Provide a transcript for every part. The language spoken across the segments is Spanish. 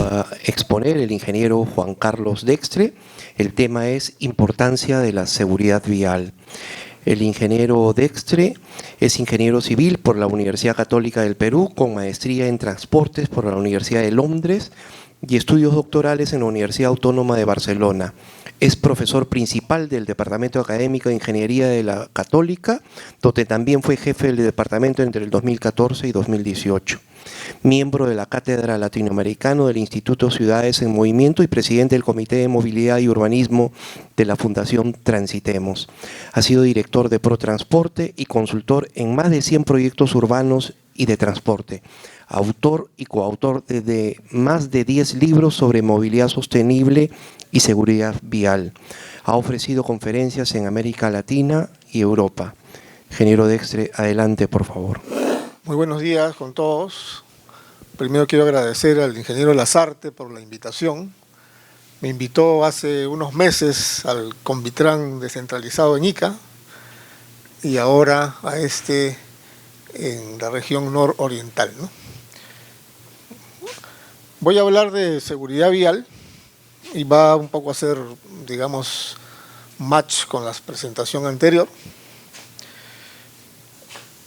a exponer el ingeniero Juan Carlos Dextre. El tema es importancia de la seguridad vial. El ingeniero Dextre es ingeniero civil por la Universidad Católica del Perú, con maestría en transportes por la Universidad de Londres y estudios doctorales en la Universidad Autónoma de Barcelona. Es profesor principal del Departamento Académico de Ingeniería de la Católica, donde también fue jefe del departamento entre el 2014 y 2018. Miembro de la Cátedra Latinoamericana del Instituto Ciudades en Movimiento y presidente del Comité de Movilidad y Urbanismo de la Fundación Transitemos. Ha sido director de ProTransporte y consultor en más de 100 proyectos urbanos y de transporte. Autor y coautor de más de 10 libros sobre movilidad sostenible y seguridad vial. Ha ofrecido conferencias en América Latina y Europa. Ingeniero Dextre, adelante, por favor. Muy buenos días con todos. Primero quiero agradecer al ingeniero Lazarte por la invitación. Me invitó hace unos meses al Convitran descentralizado en Ica y ahora a este en la región nororiental, ¿no? Voy a hablar de seguridad vial y va un poco a hacer, digamos, match con la presentación anterior.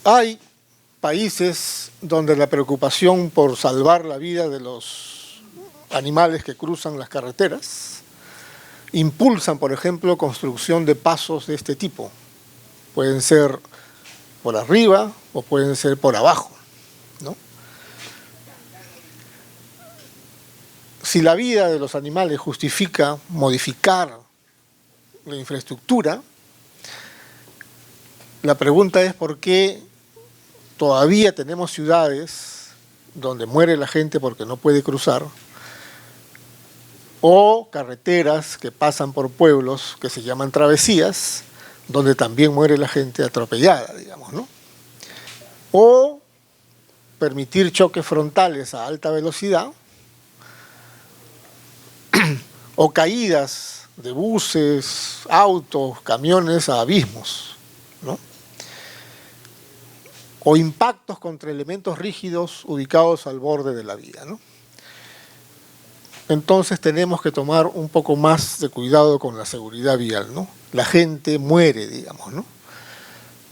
Hay países donde la preocupación por salvar la vida de los animales que cruzan las carreteras impulsan, por ejemplo, construcción de pasos de este tipo. Pueden ser por arriba o pueden ser por abajo, ¿no? Si la vida de los animales justifica modificar la infraestructura, la pregunta es por qué todavía tenemos ciudades donde muere la gente porque no puede cruzar, o carreteras que pasan por pueblos que se llaman travesías, donde también muere la gente atropellada, digamos, ¿no? O permitir choques frontales a alta velocidad, o caídas de buses, autos, camiones a abismos, ¿no? O impactos contra elementos rígidos ubicados al borde de la vía, ¿no? Entonces tenemos que tomar un poco más de cuidado con la seguridad vial, ¿no? La gente muere, digamos, ¿no?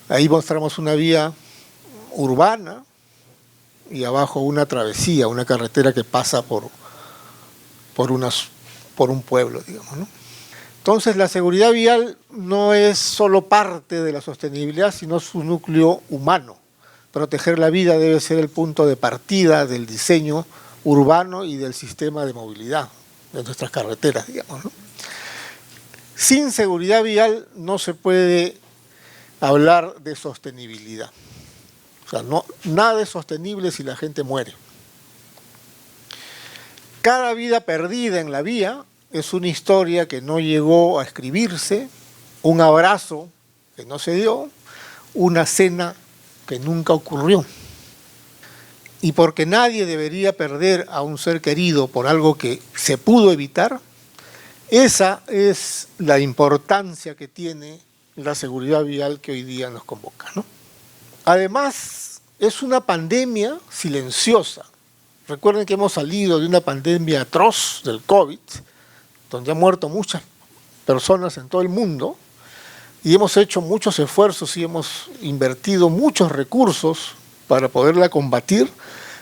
Ahí mostramos una vía urbana y abajo una travesía, una carretera que pasa por un pueblo, digamos, ¿no? Entonces la seguridad vial no es solo parte de la sostenibilidad, sino su núcleo humano. Proteger la vida debe ser el punto de partida del diseño urbano y del sistema de movilidad de nuestras carreteras, digamos, ¿no? Sin seguridad vial no se puede hablar de sostenibilidad. O sea, nada es sostenible si la gente muere. Cada vida perdida en la vía es una historia que no llegó a escribirse, un abrazo que no se dio, una cena que nunca ocurrió. Y porque nadie debería perder a un ser querido por algo que se pudo evitar, esa es la importancia que tiene la seguridad vial que hoy día nos convoca, ¿no? Además, es una pandemia silenciosa. Recuerden que hemos salido de una pandemia atroz del COVID, donde han muerto muchas personas en todo el mundo, y hemos hecho muchos esfuerzos y hemos invertido muchos recursos para poderla combatir.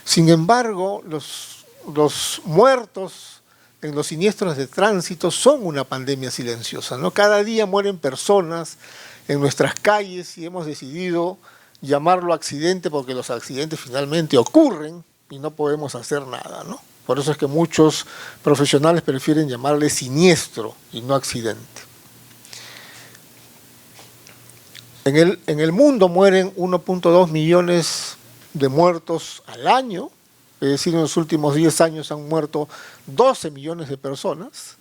Sin embargo, los muertos en los siniestros de tránsito son una pandemia silenciosa, ¿no? Cada día mueren personas en nuestras calles y hemos decidido llamarlo accidente porque los accidentes finalmente ocurren y no podemos hacer nada, ¿no? Por eso es que muchos profesionales prefieren llamarle siniestro y no accidente. En el mundo mueren 1.2 millones de muertos al año, es decir, en los últimos 10 años han muerto 12 millones de personas,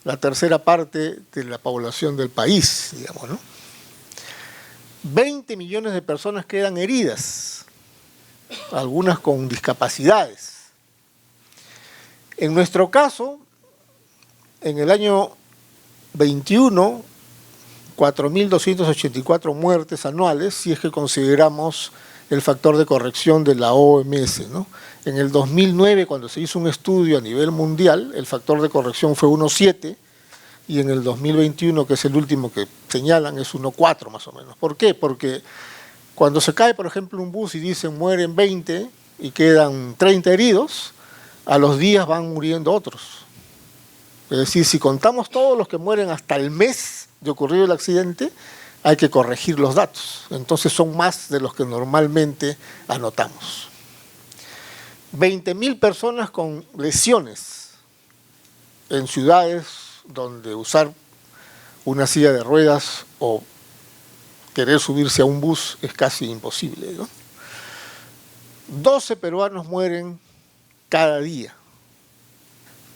la tercera parte de la población del país, digamos, ¿no? 20 millones de personas quedan heridas, algunas con discapacidades. En nuestro caso, en el año 21, 4.284 muertes anuales, si es que consideramos el factor de corrección de la OMS, ¿no? En el 2009, cuando se hizo un estudio a nivel mundial, el factor de corrección fue 1,7 y en el 2021, que es el último que señalan, es 1,4 más o menos. ¿Por qué? Porque cuando se cae, por ejemplo, un bus y dicen mueren 20 y quedan 30 heridos, a los días van muriendo otros. Es decir, si contamos todos los que mueren hasta el mes de ocurrido el accidente, hay que corregir los datos. Entonces son más de los que normalmente anotamos. 20.000 personas con lesiones en ciudades donde usar una silla de ruedas o querer subirse a un bus es casi imposible, ¿no? 12 peruanos mueren cada día.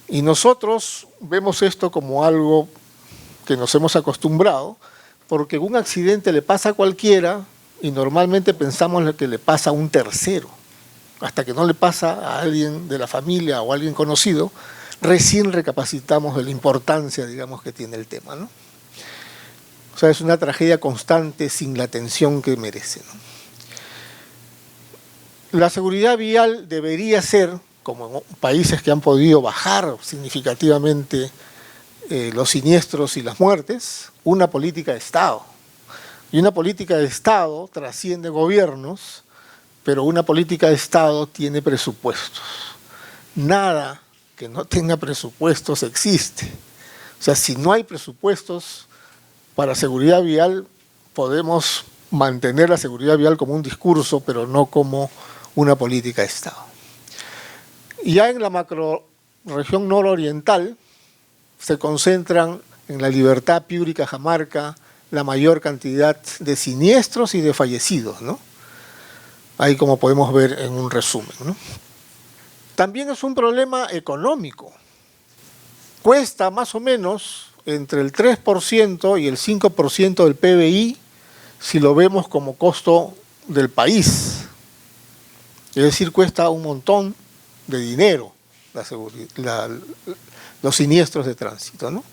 Y nosotros vemos esto como algo que nos hemos acostumbrado, porque un accidente le pasa a cualquiera y normalmente pensamos que le pasa a un tercero. Hasta que no le pasa a alguien de la familia o a alguien conocido, recién recapacitamos de la importancia, digamos, que tiene el tema, ¿no? O sea, es una tragedia constante sin la atención que merece, ¿no? La seguridad vial debería ser, como en países que han podido bajar significativamente los siniestros y las muertes, una política de Estado. Y una política de Estado trasciende gobiernos, pero una política de Estado tiene presupuestos. Nada que no tenga presupuestos existe. O sea, si no hay presupuestos para seguridad vial, podemos mantener la seguridad vial como un discurso, pero no como una política de Estado. Y ya en la macrorregión nororiental se concentran en la Libertad, Piura y Cajamarca la mayor cantidad de siniestros y de fallecidos, ¿no? Ahí como podemos ver en un resumen, ¿no? También es un problema económico. Cuesta más o menos entre el 3% y el 5% del PBI si lo vemos como costo del país. Es decir, cuesta un montón de dinero los siniestros de tránsito, ¿no?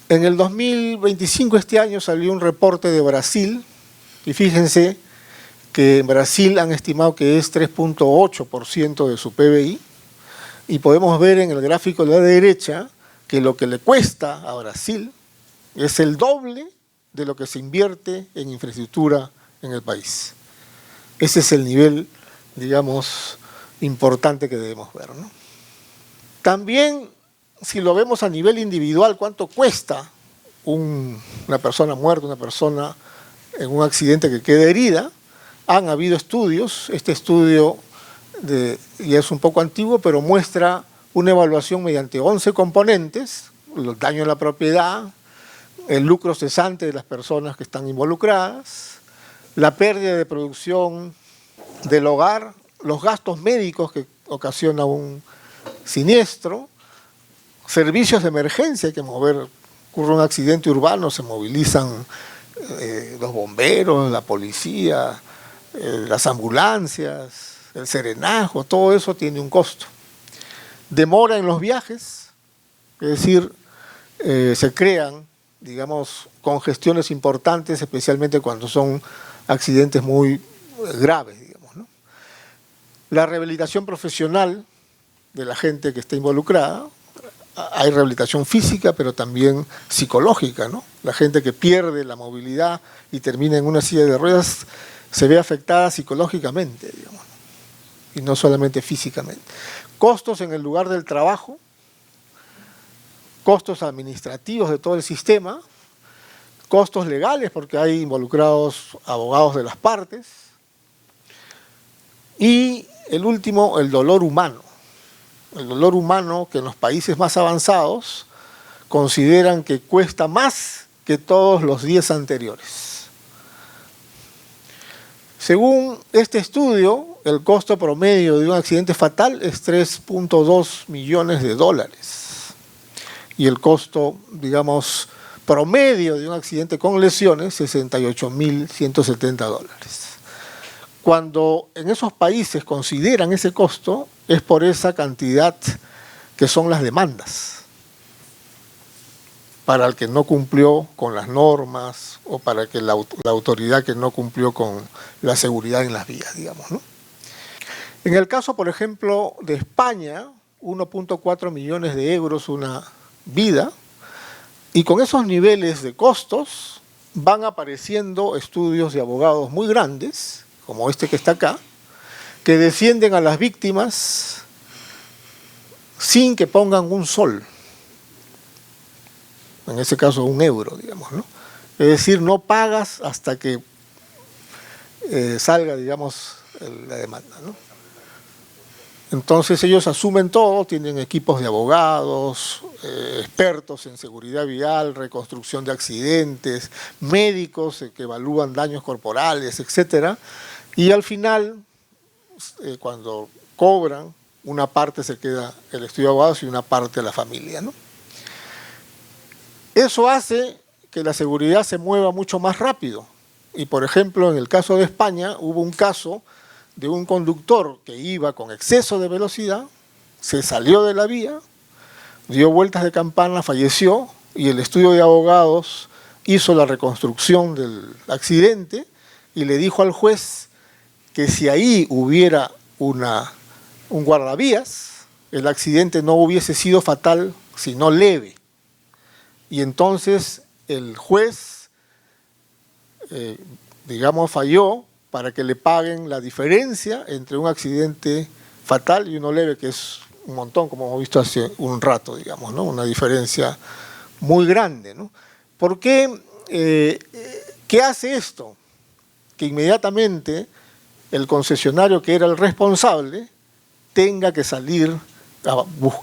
En el 2025, este año, salió un reporte de Brasil y fíjense que en Brasil han estimado que es 3,8% de su PBI y podemos ver en el gráfico de la derecha que lo que le cuesta a Brasil es el doble de lo que se invierte en infraestructura en el país. Ese es el nivel, digamos, importante que debemos ver, ¿no? También, si lo vemos a nivel individual, ¿cuánto cuesta una persona muerta, una persona en un accidente que quede herida? Han habido estudios, este estudio ya es un poco antiguo, pero muestra una evaluación mediante 11 componentes, el daño a la propiedad, el lucro cesante de las personas que están involucradas, la pérdida de producción del hogar, los gastos médicos que ocasiona un siniestro, servicios de emergencia, hay que mover, ocurre un accidente urbano, se movilizan los bomberos, la policía, las ambulancias, el serenazgo, todo eso tiene un costo. Demora en los viajes, es decir, se crean, digamos, congestiones importantes, especialmente cuando son accidentes muy graves, digamos, ¿no? La rehabilitación profesional de la gente que está involucrada, hay rehabilitación física, pero también psicológica, ¿no? La gente que pierde la movilidad y termina en una silla de ruedas se ve afectada psicológicamente, digamos, y no solamente físicamente. Costos en el lugar del trabajo, costos administrativos de todo el sistema, costos legales porque hay involucrados abogados de las partes, y el último, el dolor humano. El dolor humano que en los países más avanzados consideran que cuesta más que todos los 10 anteriores. Según este estudio, el costo promedio de un accidente fatal es 3,2 millones de dólares. Y el costo, digamos, promedio de un accidente con lesiones, 68.170 dólares. Cuando en esos países consideran ese costo, es por esa cantidad que son las demandas. para el que no cumplió con las normas o para que la autoridad que no cumplió con la seguridad en las vías, digamos, ¿no? En el caso, por ejemplo, de España, 1.4 millones de euros una vida, y con esos niveles de costos van apareciendo estudios de abogados muy grandes, como este que está acá, que defienden a las víctimas sin que pongan un sol, en ese caso un euro, digamos, ¿no? Es decir, no pagas hasta que salga, digamos, la demanda, ¿no? Entonces ellos asumen todo, tienen equipos de abogados, expertos en seguridad vial, reconstrucción de accidentes, médicos que evalúan daños corporales, etc. Y al final, cuando cobran, una parte se queda el estudio de abogados y una parte la familia, ¿no? Eso hace que la seguridad se mueva mucho más rápido. Y por ejemplo, en el caso de España, hubo un caso de un conductor que iba con exceso de velocidad, se salió de la vía, dio vueltas de campana, falleció, y el estudio de abogados hizo la reconstrucción del accidente y le dijo al juez que si ahí hubiera un guardavías, el accidente no hubiese sido fatal, sino leve. Y entonces el juez, digamos, falló para que le paguen la diferencia entre un accidente fatal y uno leve, que es un montón, como hemos visto hace un rato, digamos, ¿no? Una diferencia muy grande, ¿no? ¿Por qué? ¿Qué hace esto? Que inmediatamente el concesionario, que era el responsable, tenga que salir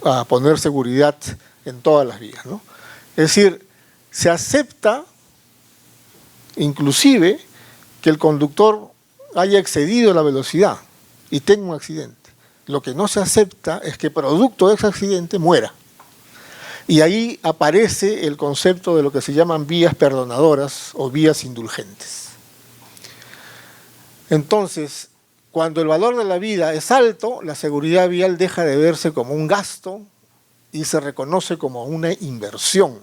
a poner seguridad en todas las vías, ¿no? Es decir, se acepta inclusive que el conductor haya excedido la velocidad y tenga un accidente. Lo que no se acepta es que producto de ese accidente muera. Y ahí aparece el concepto de lo que se llaman vías perdonadoras o vías indulgentes. Entonces, cuando el valor de la vida es alto, la seguridad vial deja de verse como un gasto y se reconoce como una inversión.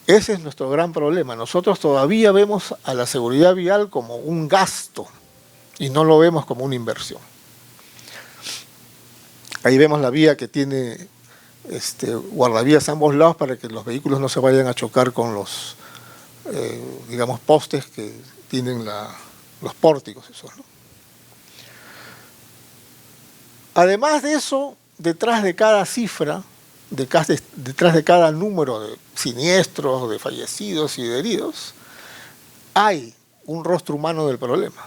Ese es nuestro gran problema. Nosotros todavía vemos a la seguridad vial como un gasto y no lo vemos como una inversión. Ahí vemos la vía que tiene guardavías a ambos lados para que los vehículos no se vayan a chocar con los, digamos, postes que tienen los pórticos, esos, ¿no? Además de eso, detrás de cada cifra, detrás de cada número de siniestros, de fallecidos y de heridos, hay un rostro humano del problema.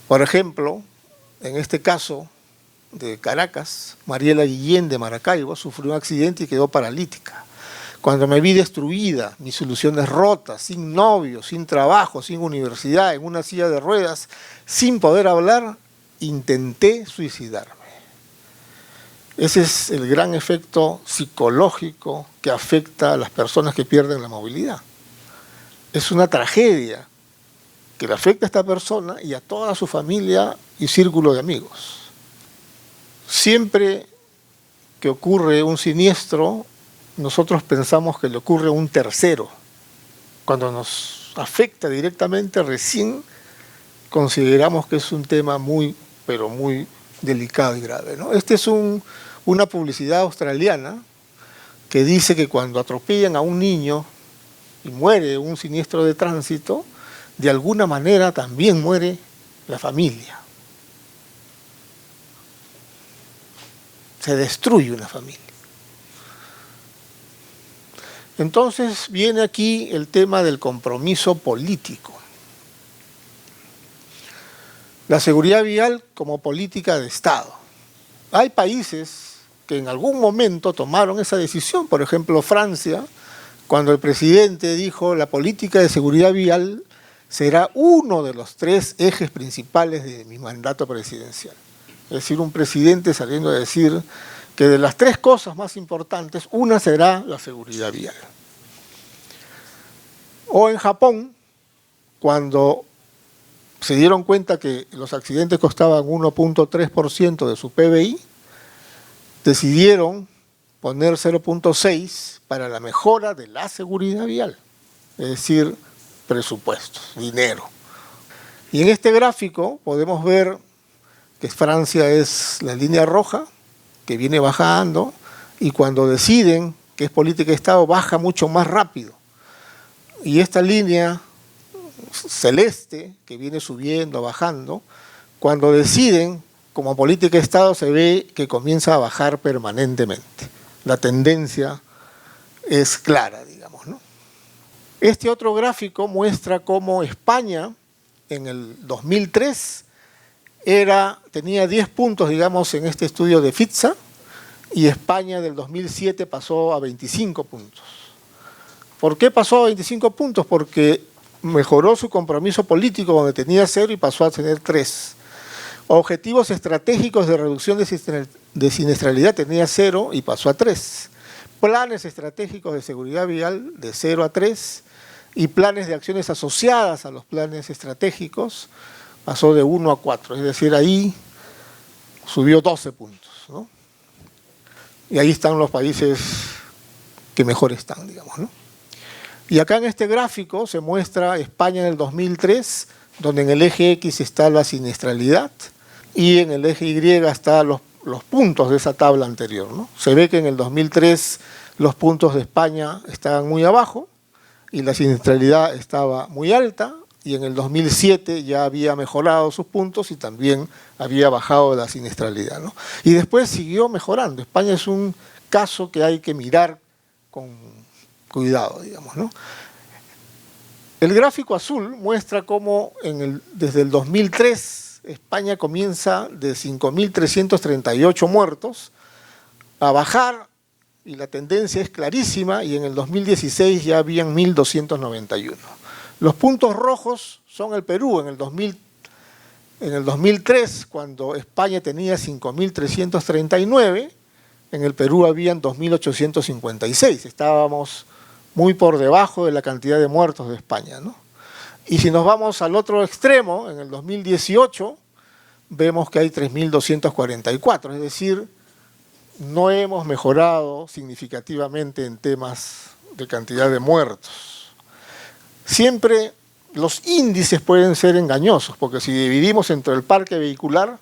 Por ejemplo, en este caso de Caracas, Mariela Guillén de Maracaibo sufrió un accidente y quedó paralítica. Cuando me vi destruida, mis ilusiones rotas, sin novio, sin trabajo, sin universidad, en una silla de ruedas, sin poder hablar, intenté suicidarme. Ese es el gran efecto psicológico que afecta a las personas que pierden la movilidad. Es una tragedia que le afecta a esta persona y a toda su familia y círculo de amigos. Siempre que ocurre un siniestro, nosotros pensamos que le ocurre a un tercero. Cuando nos afecta directamente, recién consideramos que es un tema muy, pero muy delicado y grave, ¿no? Este es una publicidad australiana que dice que cuando atropellan a un niño y muere un siniestro de tránsito, de alguna manera también muere la familia. Se destruye una familia. Entonces viene aquí el tema del compromiso político. La seguridad vial como política de Estado. Hay países que en algún momento tomaron esa decisión. Por ejemplo, Francia, cuando el presidente dijo la política de seguridad vial será uno de los 3 ejes principales de mi mandato presidencial. Es decir, un presidente saliendo a decir que de las 3 cosas más importantes, una será la seguridad vial. O en Japón, cuando se dieron cuenta que los accidentes costaban 1.3% de su PBI, decidieron poner 0.6 para la mejora de la seguridad vial, es decir, presupuestos, dinero. Y en este gráfico podemos ver que Francia es la línea roja, que viene bajando, y cuando deciden que es política de Estado, baja mucho más rápido. Y esta línea celeste, que viene subiendo, bajando, cuando deciden, como política de Estado, se ve que comienza a bajar permanentemente. La tendencia es clara, digamos, ¿no? Este otro gráfico muestra cómo España, en el 2003, tenía 10 puntos, digamos, en este estudio de FITSA, y España del 2007 pasó a 25 puntos. ¿Por qué pasó a 25 puntos? Porque mejoró su compromiso político, donde tenía 0 y pasó a tener 3. Objetivos estratégicos de reducción de siniestralidad tenía 0 y pasó a 3. Planes estratégicos de seguridad vial de 0 a 3 y planes de acciones asociadas a los planes estratégicos pasó de 1 a 4. Es decir, ahí subió 12 puntos, ¿no? Y ahí están los países que mejor están, digamos, ¿no? Y acá en este gráfico se muestra España en el 2003, donde en el eje X está la siniestralidad y en el eje Y están los puntos de esa tabla anterior, ¿no? Se ve que en el 2003 los puntos de España estaban muy abajo y la siniestralidad estaba muy alta, y en el 2007 ya había mejorado sus puntos y también había bajado la siniestralidad, ¿no? Y después siguió mejorando. España es un caso que hay que mirar con cuidado, digamos, ¿no? El gráfico azul muestra cómo desde el 2003 España comienza de 5.338 muertos a bajar, y la tendencia es clarísima, y en el 2016 ya habían 1.291. Los puntos rojos son el Perú. En el 2003, cuando España tenía 5.339, en el Perú habían 2.856. Estábamos muy por debajo de la cantidad de muertos de España, ¿no? Y si nos vamos al otro extremo, en el 2018, vemos que hay 3.244, es decir, no hemos mejorado significativamente en temas de cantidad de muertos. Siempre los índices pueden ser engañosos, porque si dividimos entre el parque vehicular,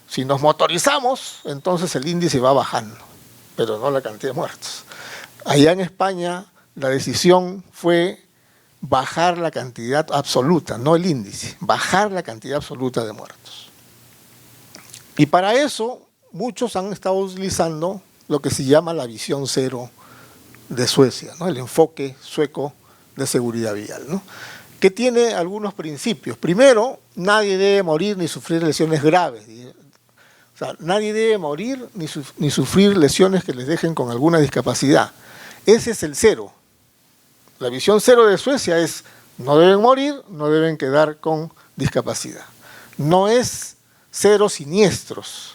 si nos motorizamos, entonces el índice va bajando, pero no la cantidad de muertos. Allá en España la decisión fue bajar la cantidad absoluta, no el índice, bajar la cantidad absoluta de muertos. Y para eso muchos han estado utilizando lo que se llama la visión cero de Suecia, ¿no? El enfoque sueco de seguridad vial, ¿no? Que tiene algunos principios. Primero, nadie debe morir ni sufrir lesiones graves. O sea, nadie debe morir ni sufrir lesiones que les dejen con alguna discapacidad. Ese es el cero. La visión cero de Suecia es: no deben morir, no deben quedar con discapacidad. No es cero siniestros.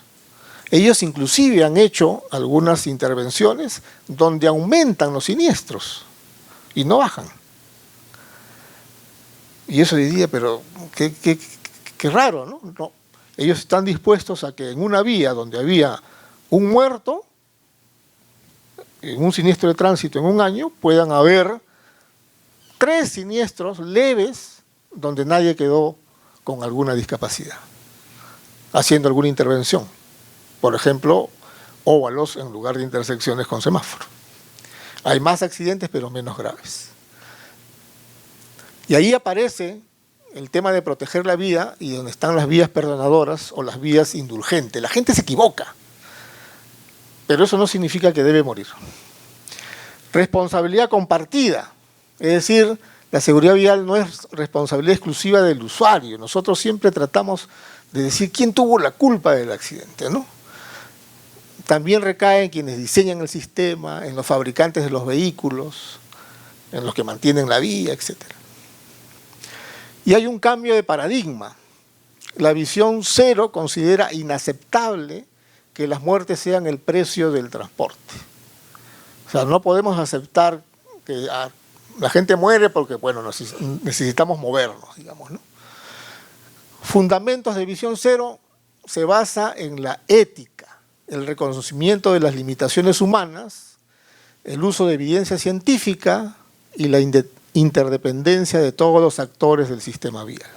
Ellos inclusive han hecho algunas intervenciones donde aumentan los siniestros y no bajan. Y eso diría, pero qué raro, ¿no? No. Ellos están dispuestos a que en una vía donde había un muerto, en un siniestro de tránsito en un año, puedan haber 3 siniestros leves donde nadie quedó con alguna discapacidad, haciendo alguna intervención. Por ejemplo, óvalos en lugar de intersecciones con semáforo. Hay más accidentes, pero menos graves. Y ahí aparece el tema de proteger la vida, y donde están las vías perdonadoras o las vías indulgentes. La gente se equivoca, pero eso no significa que debe morir. Responsabilidad compartida, es decir, la seguridad vial no es responsabilidad exclusiva del usuario. Nosotros siempre tratamos de decir quién tuvo la culpa del accidente, ¿no? También recae en quienes diseñan el sistema, en los fabricantes de los vehículos, en los que mantienen la vía, etc. Y hay un cambio de paradigma. La visión cero considera inaceptable que las muertes sean el precio del transporte. O sea, no podemos aceptar que la gente muere porque, bueno, necesitamos movernos, digamos, ¿no? Fundamentos de visión cero se basa en la ética. el reconocimiento de las limitaciones humanas, el uso de evidencia científica y la interdependencia de todos los actores del sistema vial.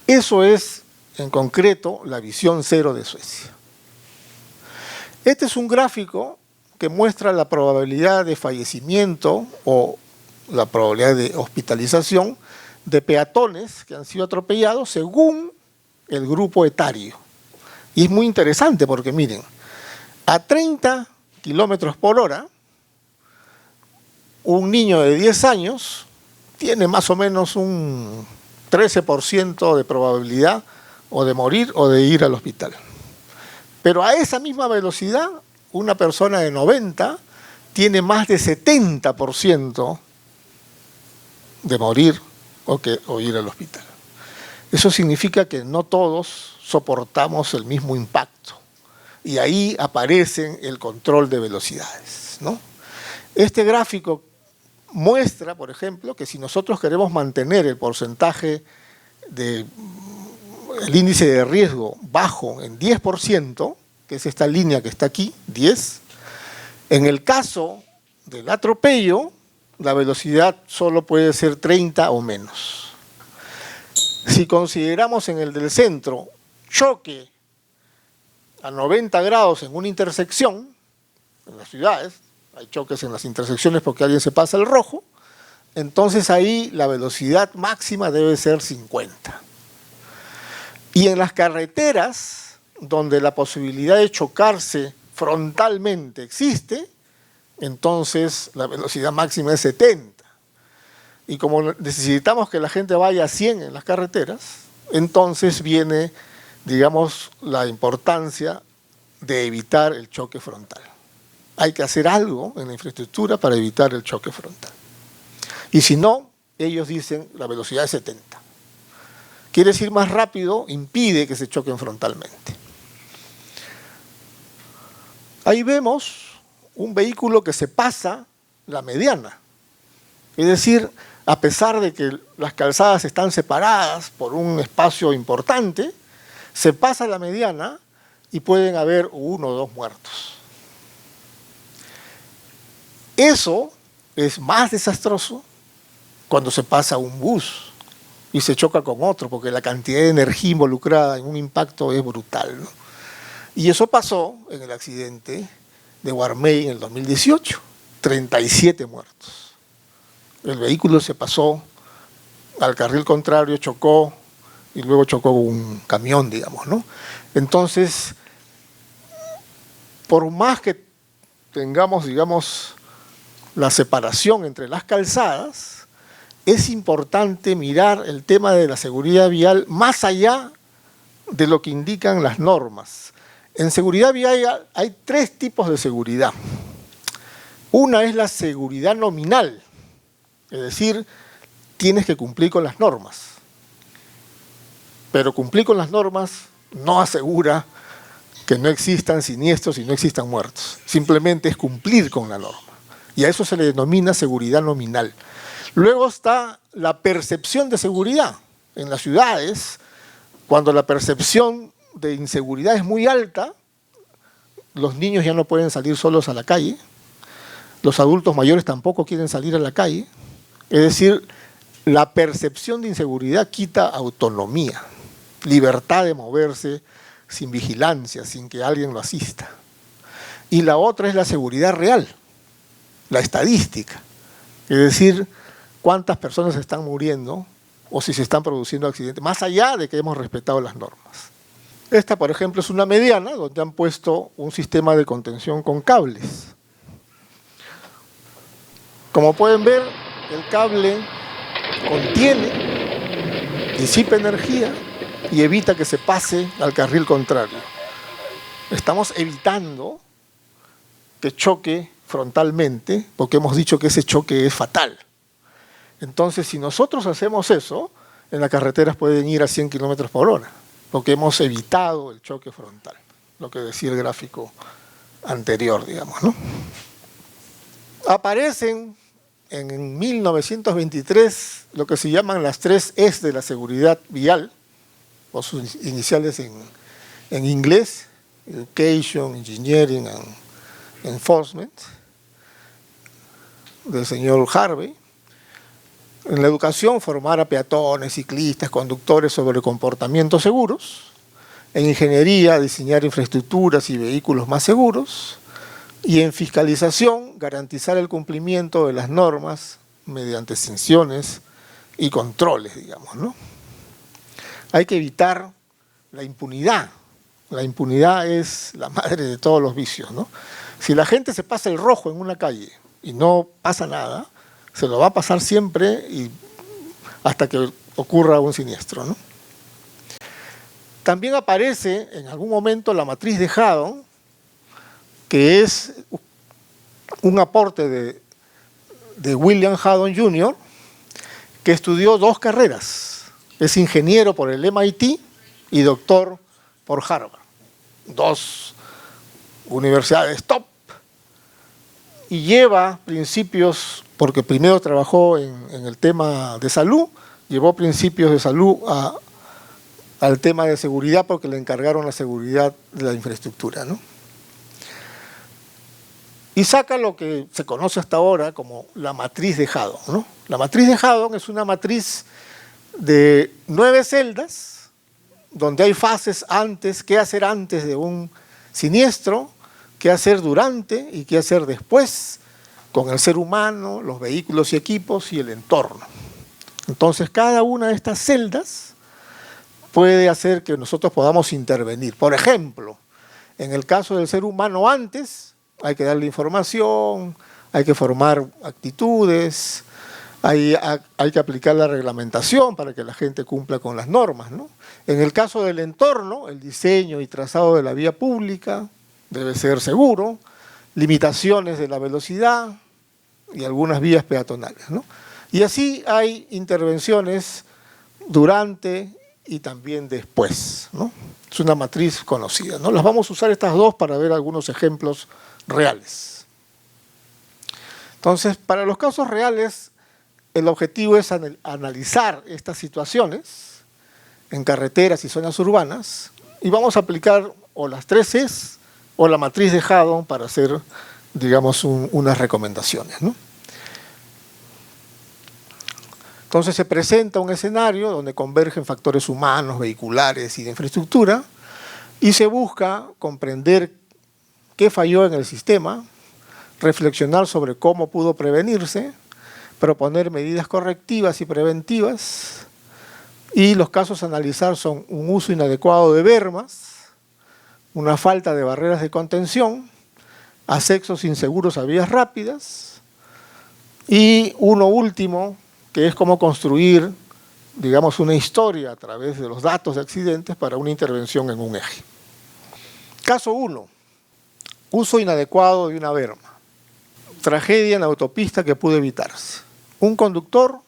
Eso es, en concreto, la visión cero de Suecia. Este es un gráfico que muestra la probabilidad de fallecimiento o la probabilidad de hospitalización de peatones que han sido atropellados según el grupo etario. Y es muy interesante porque miren, a 30 kilómetros por hora, un niño de 10 años tiene más o menos un 13% de probabilidad o de morir o de ir al hospital. Pero a esa misma velocidad, una persona de 90 tiene más de 70% de morir o ir al hospital. Eso significa que no todos soportamos el mismo impacto. Y ahí aparece el control de velocidades, ¿no? Este gráfico muestra, por ejemplo, que si nosotros queremos mantener el porcentaje el índice de riesgo bajo en 10%, que es esta línea que está aquí, 10, en el caso del atropello, la velocidad solo puede ser 30 o menos. Si consideramos en el del centro choque a 90 grados en una intersección, en las ciudades, hay choques en las intersecciones porque alguien se pasa el rojo, entonces ahí la velocidad máxima debe ser 50. Y en las carreteras, donde la posibilidad de chocarse frontalmente existe, entonces la velocidad máxima es 70. Y como necesitamos que la gente vaya a 100 en las carreteras, entonces viene, digamos, la importancia de evitar el choque frontal. Hay que hacer algo en la infraestructura para evitar el choque frontal. Y si no, ellos dicen la velocidad es 70. Quieres ir más rápido, impide que se choquen frontalmente. Ahí vemos un vehículo que se pasa la mediana. Es decir, a pesar de que las calzadas están separadas por un espacio importante, se pasa la mediana y pueden haber 1 o 2 muertos. Eso es más desastroso cuando se pasa un bus y se choca con otro, porque la cantidad de energía involucrada en un impacto es brutal, ¿no? Y eso pasó en el accidente de Guarmey en el 2018, 37 muertos. El vehículo se pasó al carril contrario, chocó y luego chocó un camión, digamos, ¿no? Entonces, por más que tengamos, digamos, la separación entre las calzadas, es importante mirar el tema de la seguridad vial más allá de lo que indican las normas. En seguridad vial hay 3 tipos de seguridad. Una es la seguridad nominal, es decir, tienes que cumplir con las normas. Pero cumplir con las normas no asegura que no existan siniestros y no existan muertos. Simplemente es cumplir con la norma. Y a eso se le denomina seguridad nominal. Luego está la percepción de seguridad. En las ciudades, cuando la percepción de inseguridad es muy alta, los niños ya no pueden salir solos a la calle, los adultos mayores tampoco quieren salir a la calle. Es decir, la percepción de inseguridad quita autonomía, libertad de moverse sin vigilancia, sin que alguien lo asista. Y la otra es la seguridad real, la estadística. Es decir, cuántas personas están muriendo o si se están produciendo accidentes, más allá de que hemos respetado las normas. Esta, por ejemplo, es una mediana donde han puesto un sistema de contención con cables. Como pueden ver, el cable contiene, disipa energía y evita que se pase al carril contrario. Estamos evitando que choque frontalmente, porque hemos dicho que ese choque es fatal. Entonces, si nosotros hacemos eso, en las carreteras pueden ir a 100 kilómetros por hora, porque hemos evitado el choque frontal, lo que decía el gráfico anterior, digamos, ¿no? Aparecen en 1923 lo que se llaman las 3 Es de la seguridad vial, o sus iniciales en inglés, Education, Engineering and Enforcement, del señor Harvey. En la educación, formar a peatones, ciclistas, conductores sobre comportamientos seguros. En ingeniería, diseñar infraestructuras y vehículos más seguros. Y en fiscalización, garantizar el cumplimiento de las normas mediante sanciones y controles, digamos, ¿no? Hay que evitar la impunidad. La impunidad es la madre de todos los vicios, ¿no? Si la gente se pasa el rojo en una calle y no pasa nada, se lo va a pasar siempre y hasta que ocurra un siniestro, ¿no? También aparece en algún momento la matriz de Haddon, que es un aporte de William Haddon Jr., que estudió 2 carreras. Es ingeniero por el MIT y doctor por Harvard. 2 universidades top. Y lleva principios, porque primero trabajó en el tema de salud, llevó principios de salud al tema de seguridad porque le encargaron la seguridad de la infraestructura, ¿no? Y saca lo que se conoce hasta ahora como la matriz de Haddon, ¿no? La matriz de Haddon es una matriz de 9 celdas, donde hay fases antes, qué hacer antes de un siniestro, qué hacer durante y qué hacer después, con el ser humano, los vehículos y equipos y el entorno. Entonces, cada una de estas celdas puede hacer que nosotros podamos intervenir. Por ejemplo, en el caso del ser humano antes, hay que darle información, hay que formar actitudes, hay que aplicar la reglamentación para que la gente cumpla con las normas, ¿no? En el caso del entorno, el diseño y trazado de la vía pública debe ser seguro, limitaciones de la velocidad y algunas vías peatonales, ¿no? Y así hay intervenciones durante y también después, ¿no? Es una matriz conocida, ¿no? Las vamos a usar estas 2 para ver algunos ejemplos reales. Entonces, para los casos reales, el objetivo es analizar estas situaciones en carreteras y zonas urbanas y vamos a aplicar o las 3 Cs o la matriz de Haddon para hacer, digamos, unas recomendaciones, ¿no? Entonces se presenta un escenario donde convergen factores humanos, vehiculares y de infraestructura y se busca comprender qué falló en el sistema, reflexionar sobre cómo pudo prevenirse, proponer medidas correctivas y preventivas, y los casos a analizar son un uso inadecuado de bermas, una falta de barreras de contención, accesos inseguros a vías rápidas, y uno último, que es cómo construir, digamos, una historia a través de los datos de accidentes para una intervención en un eje. Caso 1. Uso inadecuado de una berma. Tragedia en la autopista que pudo evitarse. Un conductor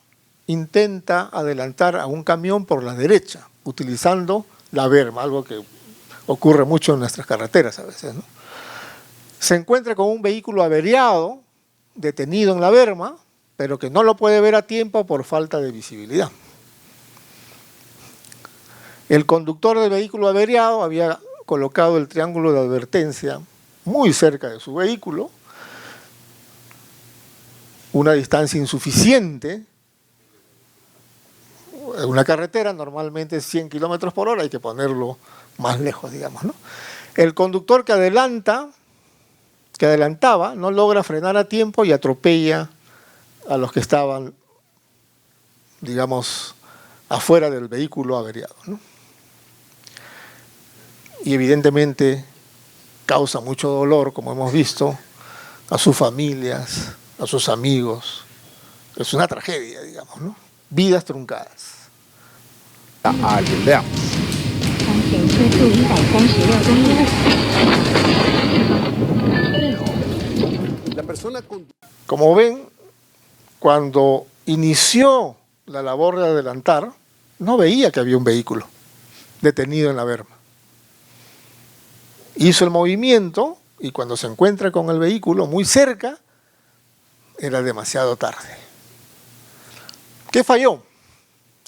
intenta adelantar a un camión por la derecha, utilizando la berma, algo que ocurre mucho en nuestras carreteras a veces, ¿no? Se encuentra con un vehículo averiado, detenido en la berma, pero que no lo puede ver a tiempo por falta de visibilidad. El conductor del vehículo averiado había colocado el triángulo de advertencia muy cerca de su vehículo, una distancia insuficiente. En una carretera normalmente es 100 kilómetros por hora, hay que ponerlo más lejos, digamos, ¿no? El conductor que adelantaba, no logra frenar a tiempo y atropella a los que estaban, digamos, afuera del vehículo averiado, ¿no? Y evidentemente causa mucho dolor, como hemos visto, a sus familias, a sus amigos. Es una tragedia, digamos, ¿no? Vidas truncadas. Como ven, cuando inició la labor de adelantar, no veía que había un vehículo detenido en la berma. Hizo el movimiento y cuando se encuentra con el vehículo muy cerca, era demasiado tarde. ¿Qué falló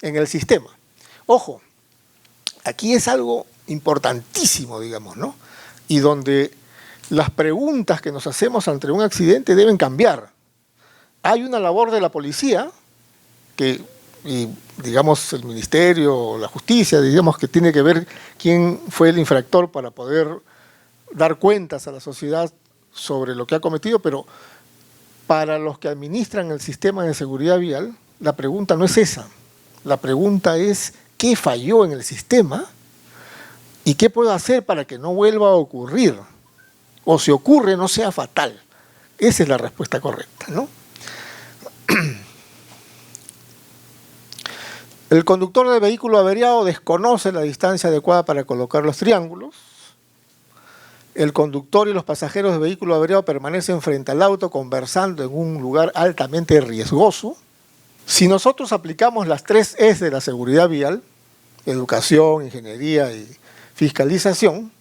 en el sistema? Ojo, aquí es algo importantísimo, digamos, ¿no? y donde las preguntas que nos hacemos ante un accidente deben cambiar. Hay una labor de la policía y digamos el ministerio o la justicia, digamos que tiene que ver quién fue el infractor para poder dar cuentas a la sociedad sobre lo que ha cometido, pero para los que administran el sistema de seguridad vial, la pregunta no es esa. La pregunta es ¿qué falló en el sistema? ¿Y qué puedo hacer para que no vuelva a ocurrir? O si ocurre, no sea fatal. Esa es la respuesta correcta, ¿no? El conductor del vehículo averiado desconoce la distancia adecuada para colocar los triángulos. El conductor y los pasajeros del vehículo averiado permanecen frente al auto conversando en un lugar altamente riesgoso. Si nosotros aplicamos las 3 Es de la seguridad vial, educación, ingeniería y fiscalización,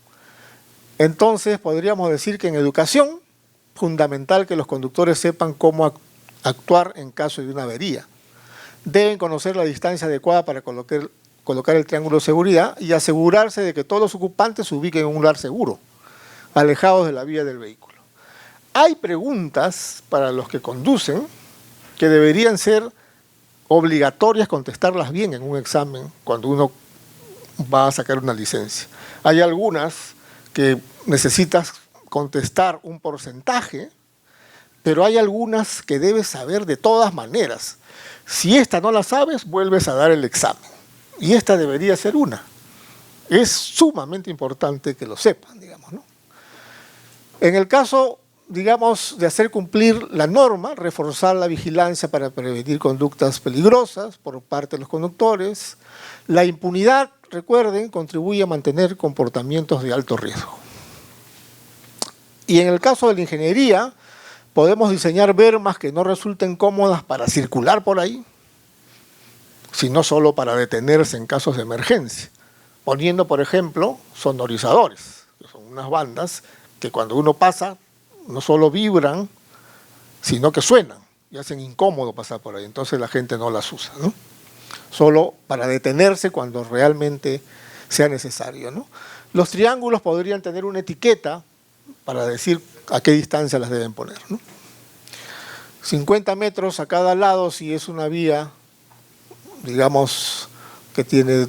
entonces podríamos decir que en educación, fundamental que los conductores sepan cómo actuar en caso de una avería. Deben conocer la distancia adecuada para colocar el triángulo de seguridad y asegurarse de que todos los ocupantes se ubiquen en un lugar seguro, alejados de la vía del vehículo. Hay preguntas para los que conducen que deberían ser obligatorias contestarlas bien en un examen cuando uno va a sacar una licencia. Hay algunas que necesitas contestar un porcentaje, pero hay algunas que debes saber de todas maneras. Si esta no la sabes, vuelves a dar el examen. Y esta debería ser una. Es sumamente importante que lo sepan, digamos, ¿no? En el caso, digamos, de hacer cumplir la norma, reforzar la vigilancia para prevenir conductas peligrosas por parte de los conductores. La impunidad, recuerden, contribuye a mantener comportamientos de alto riesgo. Y en el caso de la ingeniería, podemos diseñar bermas que no resulten cómodas para circular por ahí, sino solo para detenerse en casos de emergencia, poniendo, por ejemplo, sonorizadores, que son unas bandas que cuando uno pasa no solo vibran, sino que suenan y hacen incómodo pasar por ahí. Entonces la gente no las usa, ¿no? Solo para detenerse cuando realmente sea necesario, ¿no? Los triángulos podrían tener una etiqueta para decir a qué distancia las deben poner, ¿no? 50 metros a cada lado si es una vía, digamos, que tiene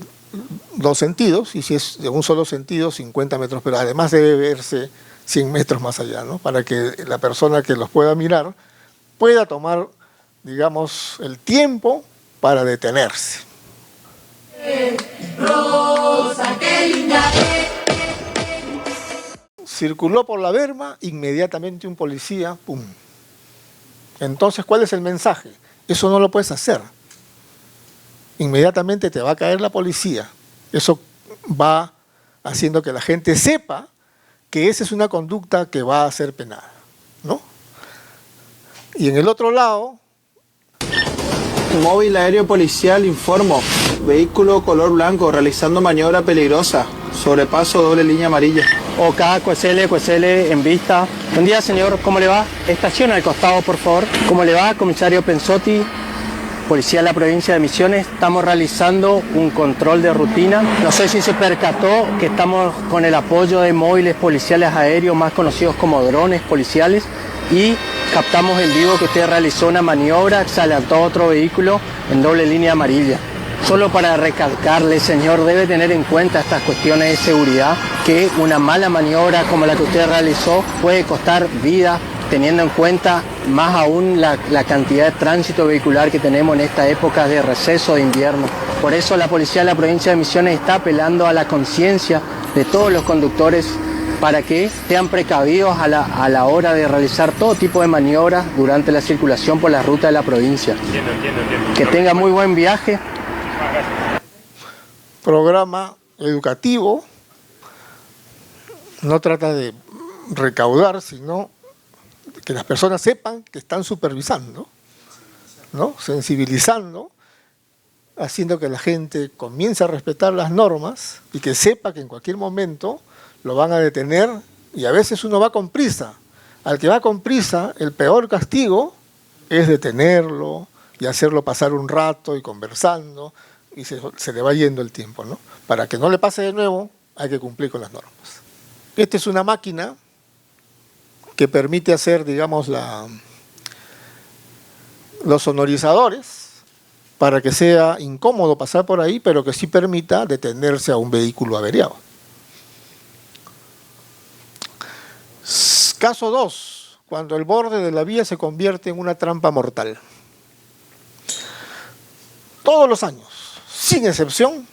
2 sentidos, y si es de un solo sentido, 50 metros, pero además debe verse 100 metros más allá, ¿no? Para que la persona que los pueda mirar pueda tomar, digamos, el tiempo para detenerse. Rosa, qué linda. Circuló por la berma, inmediatamente un policía, ¡pum! Entonces, ¿cuál es el mensaje? Eso no lo puedes hacer. Inmediatamente te va a caer la policía. Eso va haciendo que la gente sepa que esa es una conducta que va a ser penada, ¿no? Y en el otro lado... Móvil aéreo policial, informo. Vehículo color blanco realizando maniobra peligrosa. Sobrepaso doble línea amarilla. OK, QSL en vista. Buen día, señor, ¿cómo le va? Estación al costado, por favor. ¿Cómo le va, comisario Pensotti? Policía de la provincia de Misiones. Estamos realizando un control de rutina. No sé si se percató que estamos con el apoyo de móviles policiales aéreos, más conocidos como drones policiales, y captamos en vivo que usted realizó una maniobra, se adelantó a otro vehículo en doble línea amarilla. Solo para recalcarle, señor, debe tener en cuenta estas cuestiones de seguridad, que una mala maniobra como la que usted realizó puede costar vida, teniendo en cuenta más aún la cantidad de tránsito vehicular que tenemos en esta época de receso de invierno. Por eso la Policía de la Provincia de Misiones está apelando a la conciencia de todos los conductores para que sean precavidos a la hora de realizar todo tipo de maniobras durante la circulación por la ruta de la provincia. Entiendo. Que tenga muy buen viaje. Programa educativo no trata de recaudar, sino que las personas sepan que están supervisando, ¿no? Sensibilizando, haciendo que la gente comience a respetar las normas y que sepa que en cualquier momento lo van a detener, y a veces uno va con prisa. Al que va con prisa, el peor castigo es detenerlo y hacerlo pasar un rato y conversando, y se le va yendo el tiempo, ¿no? Para que no le pase de nuevo, hay que cumplir con las normas. Esta es una máquina que permite hacer, digamos, los sonorizadores para que sea incómodo pasar por ahí, pero que sí permita detenerse a un vehículo averiado. Caso 2, cuando el borde de la vía se convierte en una trampa mortal. Todos los años, sin excepción,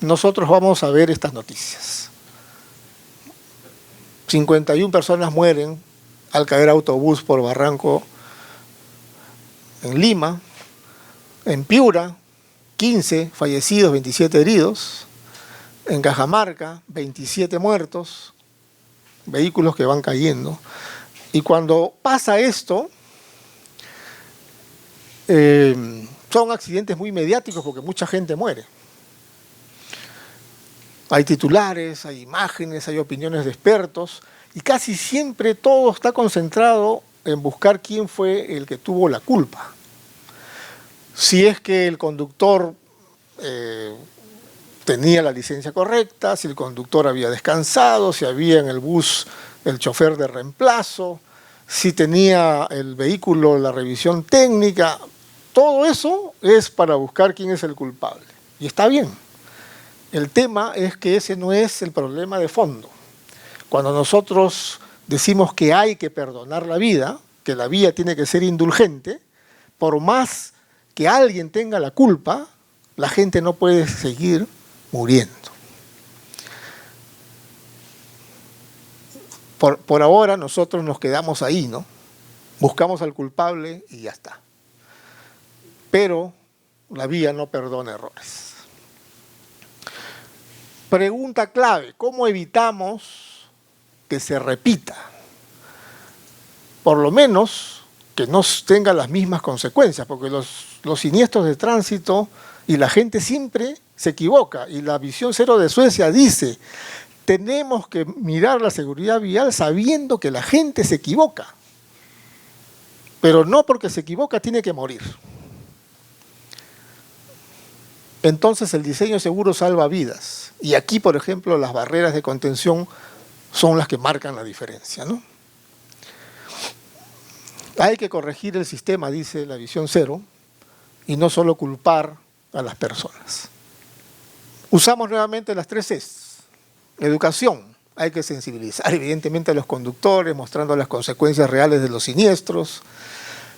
nosotros vamos a ver estas noticias. 51 personas mueren al caer autobús por barranco en Lima. En Piura, 15 fallecidos, 27 heridos. En Cajamarca, 27 muertos. Vehículos que van cayendo. Y cuando pasa esto, son accidentes muy mediáticos porque mucha gente muere. Hay titulares, hay imágenes, hay opiniones de expertos y casi siempre todo está concentrado en buscar quién fue el que tuvo la culpa. Si es que el conductor tenía la licencia correcta, si el conductor había descansado, si había en el bus el chofer de reemplazo, si tenía el vehículo la revisión técnica, todo eso es para buscar quién es el culpable. Y está bien. El tema es que ese no es el problema de fondo. Cuando nosotros decimos que hay que perdonar la vida, que la vida tiene que ser indulgente, por más que alguien tenga la culpa, la gente no puede seguir muriendo. Por ahora nosotros nos quedamos ahí, ¿no? Buscamos al culpable y ya está. Pero la vía no perdona errores. Pregunta clave, ¿cómo evitamos que se repita? Por lo menos que no tenga las mismas consecuencias, porque los siniestros de tránsito y la gente siempre se equivoca. Y la Visión Cero de Suecia dice, tenemos que mirar la seguridad vial sabiendo que la gente se equivoca. Pero no porque se equivoca tiene que morir. Entonces el diseño seguro salva vidas. Y aquí, por ejemplo, las barreras de contención son las que marcan la diferencia, ¿no? Hay que corregir el sistema, dice la Visión Cero, y no solo culpar a las personas. Usamos nuevamente las 3 Cs. Educación. Hay que sensibilizar evidentemente a los conductores, mostrando las consecuencias reales de los siniestros.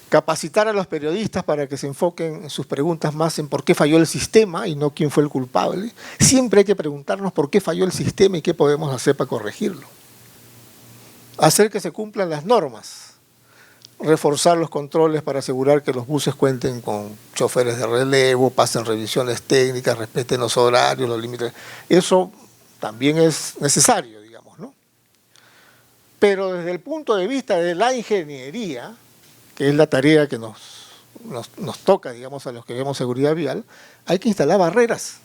Capacitar a los periodistas para que se enfoquen en sus preguntas más en por qué falló el sistema y no quién fue el culpable. Siempre hay que preguntarnos por qué falló el sistema y qué podemos hacer para corregirlo. Hacer que se cumplan las normas. Reforzar los controles para asegurar que los buses cuenten con choferes de relevo, pasen revisiones técnicas, respeten los horarios, los límites. Eso también es necesario, digamos, ¿no? Pero desde el punto de vista de la ingeniería, que es la tarea que nos toca, digamos, a los que vemos seguridad vial, hay que instalar barreras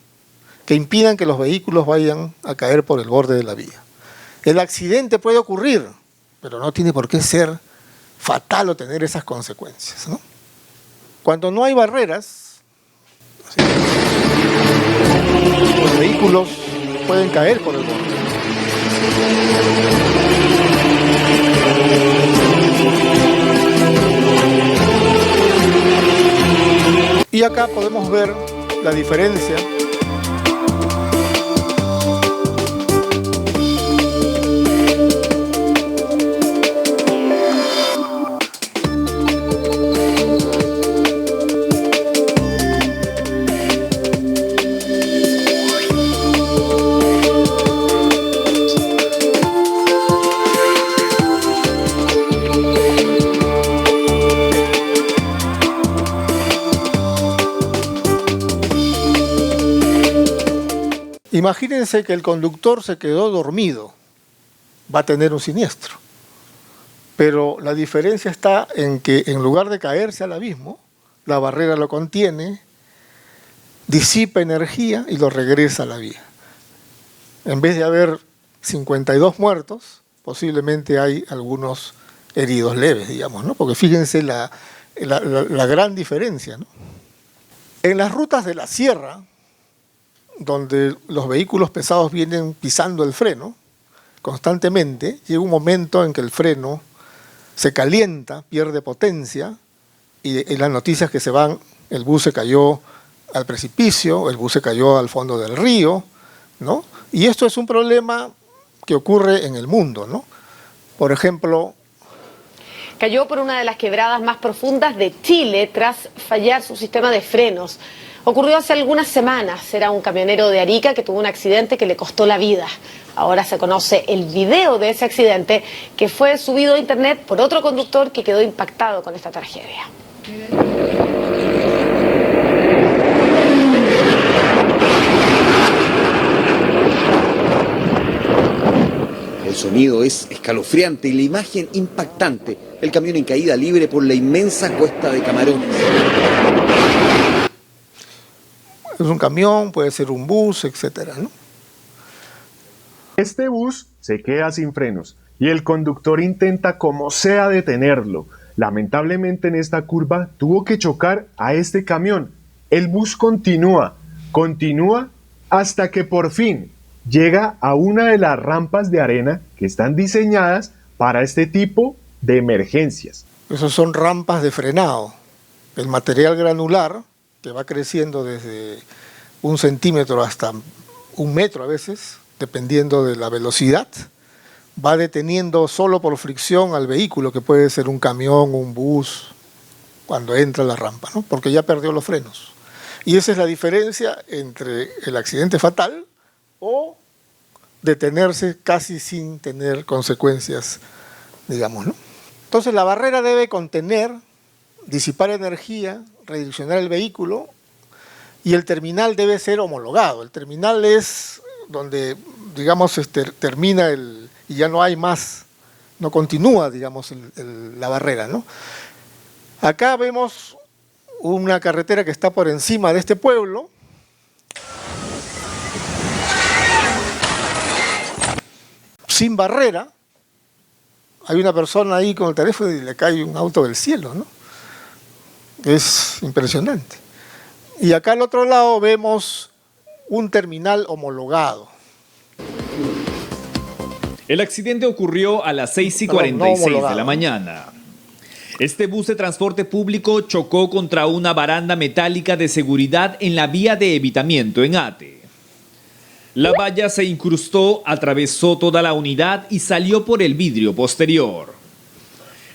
que impidan que los vehículos vayan a caer por el borde de la vía. El accidente puede ocurrir, pero no tiene por qué ser fatal o tener esas consecuencias, ¿no? Cuando no hay barreras, los vehículos pueden caer por el borde. Y acá podemos ver la diferencia Imagínense que el conductor se quedó dormido, va a tener un siniestro. Pero la diferencia está en que en lugar de caerse al abismo, la barrera lo contiene, disipa energía y lo regresa a la vía. En vez de haber 52 muertos, posiblemente hay algunos heridos leves, digamos, ¿no? Porque fíjense la gran diferencia, ¿no? En las rutas de la sierra, donde los vehículos pesados vienen pisando el freno, constantemente, llega un momento en que el freno se calienta, pierde potencia, y las noticias que se van, el bus se cayó al precipicio, el bus se cayó al fondo del río, ¿no? Y esto es un problema que ocurre en el mundo, ¿no? Por ejemplo... Cayó por una de las quebradas más profundas de Chile tras fallar su sistema de frenos. Ocurrió hace algunas semanas. Era un camionero de Arica que tuvo un accidente que le costó la vida. Ahora se conoce el video de ese accidente que fue subido a internet por otro conductor que quedó impactado con esta tragedia. El sonido es escalofriante y la imagen impactante. El camión en caída libre por la inmensa cuesta de Camarones. Es un camión, puede ser un bus, etcétera, ¿no? Este bus se queda sin frenos y el conductor intenta como sea detenerlo. Lamentablemente en esta curva tuvo que chocar a este camión. El bus continúa hasta que por fin llega a una de las rampas de arena que están diseñadas para este tipo de emergencias. Esas son rampas de frenado. El material granular, que va creciendo desde 1 centímetro hasta 1 metro a veces, dependiendo de la velocidad, va deteniendo solo por fricción al vehículo, que puede ser un camión, un bus, cuando entra a la rampa, ¿no? Porque ya perdió los frenos. Y esa es la diferencia entre el accidente fatal o detenerse casi sin tener consecuencias, digamos, ¿no? Entonces la barrera debe contener, disipar energía, redireccionar el vehículo, y el terminal debe ser homologado. El terminal es donde, digamos, termina y ya no hay más, no continúa, digamos, la barrera, ¿no? Acá vemos una carretera que está por encima de este pueblo. Sin barrera. Hay una persona ahí con el teléfono y le cae un auto del cielo, ¿no? Es impresionante. Y acá al otro lado vemos un terminal homologado. El accidente ocurrió a las 6:46 de la mañana. Este bus de transporte público chocó contra una baranda metálica de seguridad en la vía de evitamiento en Ate. La valla se incrustó, atravesó toda la unidad y salió por el vidrio posterior.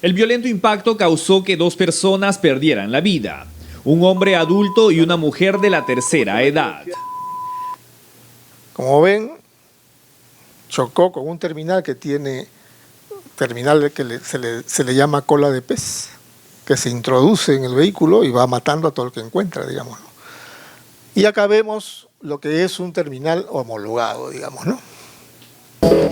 El violento impacto causó que 2 personas perdieran la vida, un hombre adulto y una mujer de la tercera edad. Como ven, chocó con un terminal que tiene, se le llama cola de pez, que se introduce en el vehículo y va matando a todo el que encuentra, digamos, ¿no? Y acá vemos lo que es un terminal homologado, digamos, ¿no?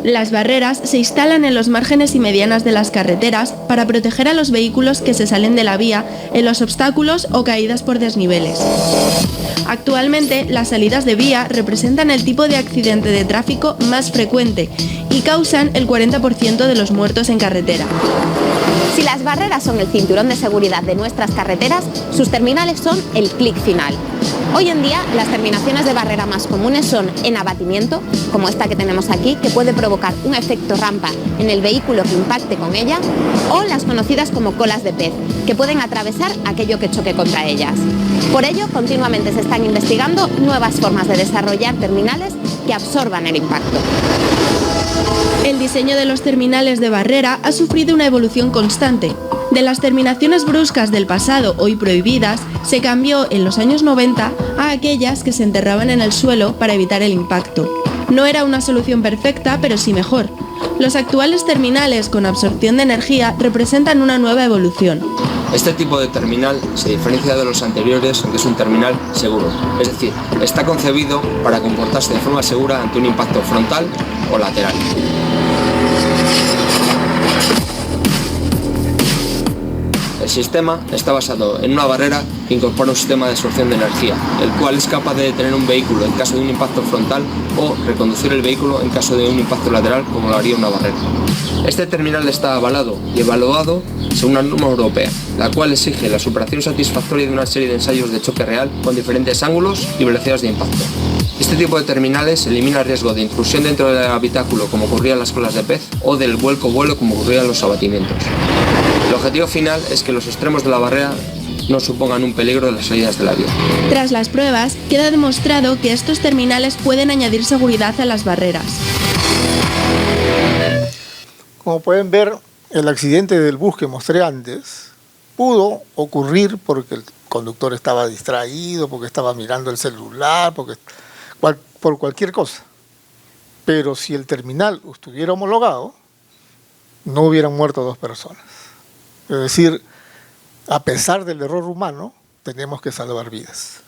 Las barreras se instalan en los márgenes y medianas de las carreteras para proteger a los vehículos que se salen de la vía en los obstáculos o caídas por desniveles. Actualmente, las salidas de vía representan el tipo de accidente de tráfico más frecuente y causan el 40% de los muertos en carretera. Si las barreras son el cinturón de seguridad de nuestras carreteras, sus terminales son el clic final. Hoy en día, las terminaciones de barrera más comunes son en abatimiento, como esta que tenemos aquí, que puede provocar un efecto rampa en el vehículo que impacte con ella, o las conocidas como colas de pez, que pueden atravesar aquello que choque contra ellas. Por ello, continuamente se están investigando nuevas formas de desarrollar terminales que absorban el impacto. El diseño de los terminales de barrera ha sufrido una evolución constante. De las terminaciones bruscas del pasado, hoy prohibidas, se cambió en los años 90 a aquellas que se enterraban en el suelo para evitar el impacto. No era una solución perfecta, pero sí mejor. Los actuales terminales con absorción de energía representan una nueva evolución. Este tipo de terminal se diferencia de los anteriores, que es un terminal seguro. Es decir, está concebido para comportarse de forma segura ante un impacto frontal o lateral. El sistema está basado en una barrera que incorpora un sistema de absorción de energía, el cual es capaz de detener un vehículo en caso de un impacto frontal o reconducir el vehículo en caso de un impacto lateral, como lo haría una barrera. Este terminal está avalado y evaluado según una norma europea, la cual exige la superación satisfactoria de una serie de ensayos de choque real con diferentes ángulos y velocidades de impacto. Este Este tipo de terminales elimina el riesgo de intrusión dentro del habitáculo, como ocurría en las colas de pez, o del vuelco-vuelo, como ocurría en los abatimientos. El objetivo final es que los extremos de la barrera no supongan un peligro de las salidas de la vía. Tras las pruebas, queda demostrado que estos terminales pueden añadir seguridad a las barreras. Como pueden ver, el accidente del bus que mostré antes pudo ocurrir porque el conductor estaba distraído, porque estaba mirando el celular, por cualquier cosa. Pero si el terminal estuviera homologado, no hubieran muerto 2 personas. Es decir, a pesar del error humano, tenemos que salvar vidas.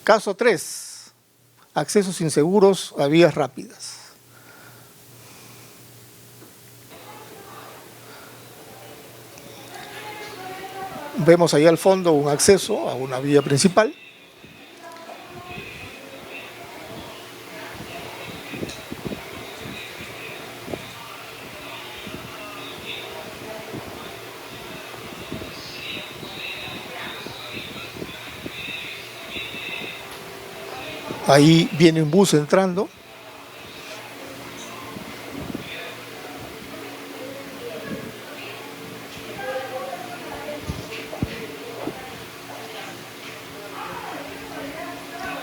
Caso 3. Accesos inseguros a vías rápidas. Vemos ahí al fondo un acceso a una vía principal. Ahí viene un bus entrando.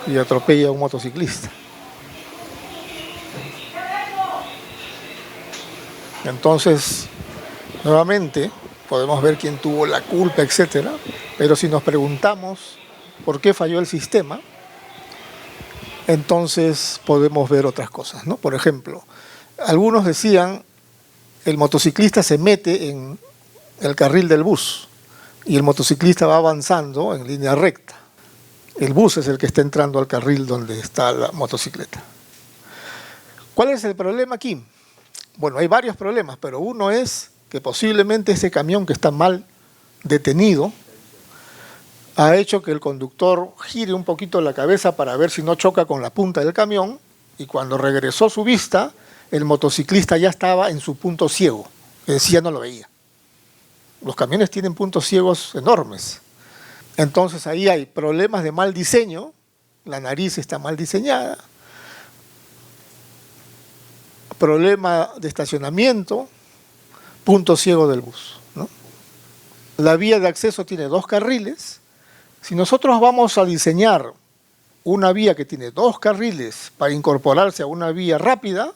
Y atropella a un motociclista. Entonces, nuevamente, podemos ver quién tuvo la culpa, etcétera. Pero si nos preguntamos por qué falló el sistema, entonces podemos ver otras cosas, ¿no? Por ejemplo, algunos decían, el motociclista se mete en el carril del bus y el motociclista va avanzando en línea recta. El bus es el que está entrando al carril donde está la motocicleta. ¿Cuál es el problema aquí? Bueno, hay varios problemas, pero uno es que posiblemente ese camión que está mal detenido ha hecho que el conductor gire un poquito la cabeza para ver si no choca con la punta del camión, y cuando regresó su vista, el motociclista ya estaba en su punto ciego, es decir, ya no lo veía. Los camiones tienen puntos ciegos enormes. Entonces ahí hay problemas de mal diseño, la nariz está mal diseñada, problema de estacionamiento, punto ciego del bus, ¿no? La vía de acceso tiene 2 carriles. Si nosotros vamos a diseñar una vía que tiene 2 carriles para incorporarse a una vía rápida,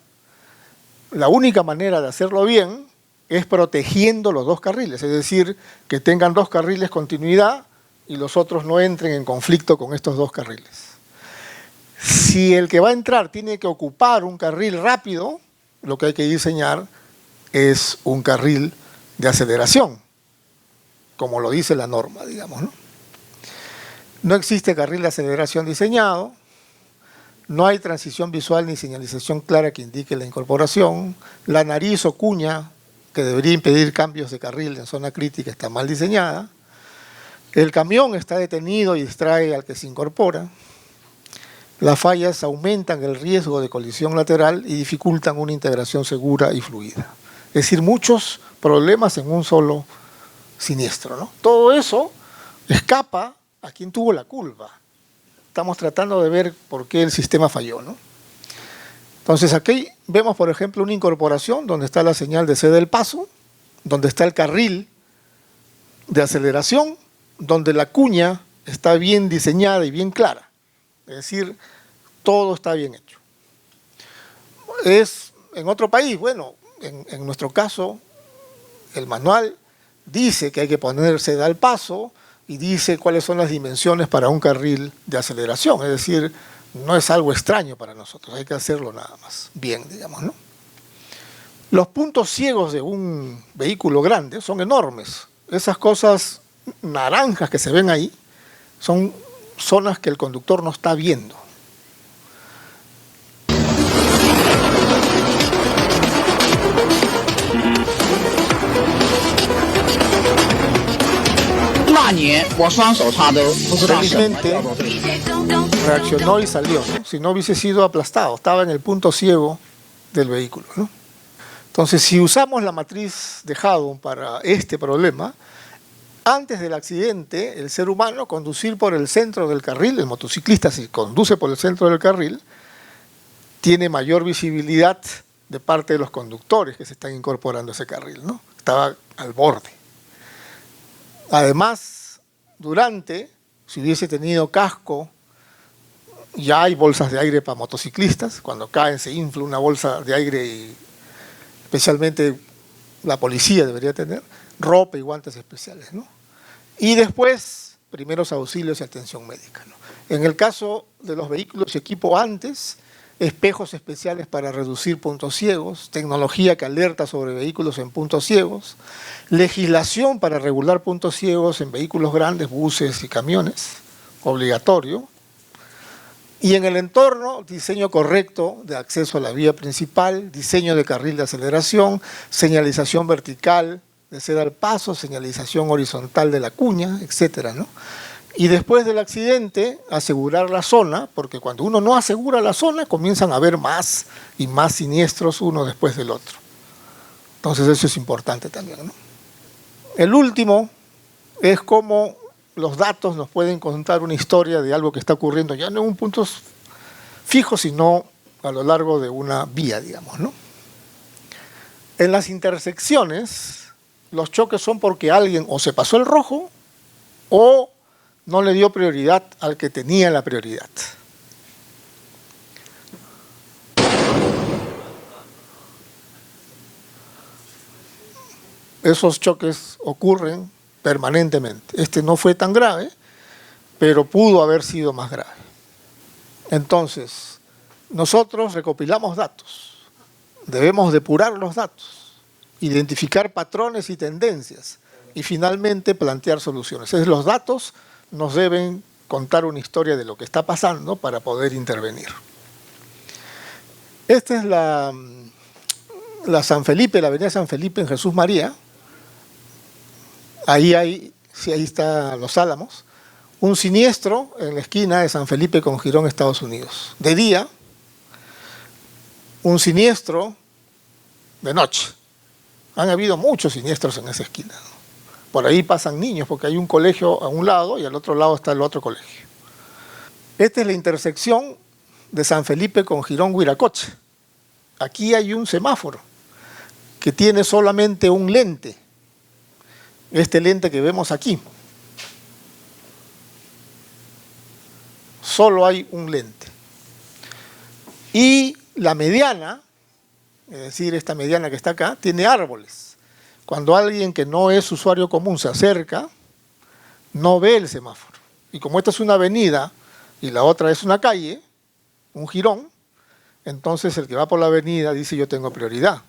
la única manera de hacerlo bien es protegiendo los 2 carriles, es decir, que tengan 2 carriles continuidad y los otros no entren en conflicto con estos 2 carriles. Si el que va a entrar tiene que ocupar un carril rápido, lo que hay que diseñar es un carril de aceleración, como lo dice la norma, digamos, ¿no? No existe carril de aceleración diseñado, no hay transición visual ni señalización clara que indique la incorporación, la nariz o cuña, que debería impedir cambios de carril en zona crítica, está mal diseñada, el camión está detenido y distrae al que se incorpora, las fallas aumentan el riesgo de colisión lateral y dificultan una integración segura y fluida. Es decir, muchos problemas en un solo siniestro, ¿no? Todo eso escapa a quien tuvo la culpa. Estamos tratando de ver por qué el sistema falló, ¿no? Entonces aquí vemos, por ejemplo, una incorporación donde está la señal de cede el paso, donde está el carril de aceleración, donde la cuña está bien diseñada y bien clara. Es decir, todo está bien hecho. Es en otro país, bueno, en nuestro caso, el manual dice que hay que poner ceda al paso y dice cuáles son las dimensiones para un carril de aceleración. Es decir, no es algo extraño para nosotros, hay que hacerlo nada más bien, digamos, ¿no? Los puntos ciegos de un vehículo grande son enormes. Esas cosas naranjas que se ven ahí son zonas que el conductor no está viendo. Felizmente reaccionó y salió, ¿no? Si no hubiese sido aplastado, estaba en el punto ciego del vehículo, ¿no? Entonces, si usamos la matriz de Hadon para este problema, Antes del accidente, el ser humano conducir por el centro del carril, el motociclista si conduce por el centro del carril, tiene mayor visibilidad de parte de los conductores que se están incorporando a ese carril, ¿no? Estaba al borde. Además, si hubiese tenido casco, ya hay bolsas de aire para motociclistas, cuando caen se infla una bolsa de aire y especialmente la policía debería tener, ropa y guantes especiales, ¿no? Y después, primeros auxilios y atención médica, ¿no? En el caso de los vehículos y equipo antes, espejos especiales para reducir puntos ciegos, tecnología que alerta sobre vehículos en puntos ciegos, legislación para regular puntos ciegos en vehículos grandes, buses y camiones, obligatorio, y en el entorno, diseño correcto de acceso a la vía principal, diseño de carril de aceleración, señalización vertical de ceda al paso, señalización horizontal de la cuña, etcétera, ¿no? Y después del accidente, asegurar la zona, porque cuando uno no asegura la zona, comienzan a haber más y más siniestros uno después del otro. Entonces eso es importante también, ¿no? El último es cómo los datos nos pueden contar una historia de algo que está ocurriendo ya no en un punto fijo, sino a lo largo de una vía, digamos, ¿no? En las intersecciones, los choques son porque alguien o se pasó el rojo o no le dio prioridad al que tenía la prioridad. Esos choques ocurren permanentemente. Este no fue tan grave, pero pudo haber sido más grave. Entonces, nosotros recopilamos datos, debemos depurar los datos, identificar patrones y tendencias y finalmente plantear soluciones. Los datos nos deben contar una historia de lo que está pasando para poder intervenir. Esta es la San Felipe, la avenida San Felipe en Jesús María. Ahí está Los Álamos. Un siniestro en la esquina de San Felipe con Girón, Estados Unidos. De día, un siniestro de noche. Han habido muchos siniestros en esa esquina, ¿no? Por ahí pasan niños, porque hay un colegio a un lado y al otro lado está el otro colegio. Esta es la intersección de San Felipe con Girón, Huiracocha. Aquí hay un semáforo que tiene solamente un lente. Este lente que vemos aquí. Solo hay un lente. Y la mediana, es decir, esta mediana que está acá, tiene árboles. Cuando alguien que no es usuario común se acerca, no ve el semáforo. Y como esta es una avenida y la otra es una calle, un jirón, entonces el que va por la avenida dice yo tengo prioridad.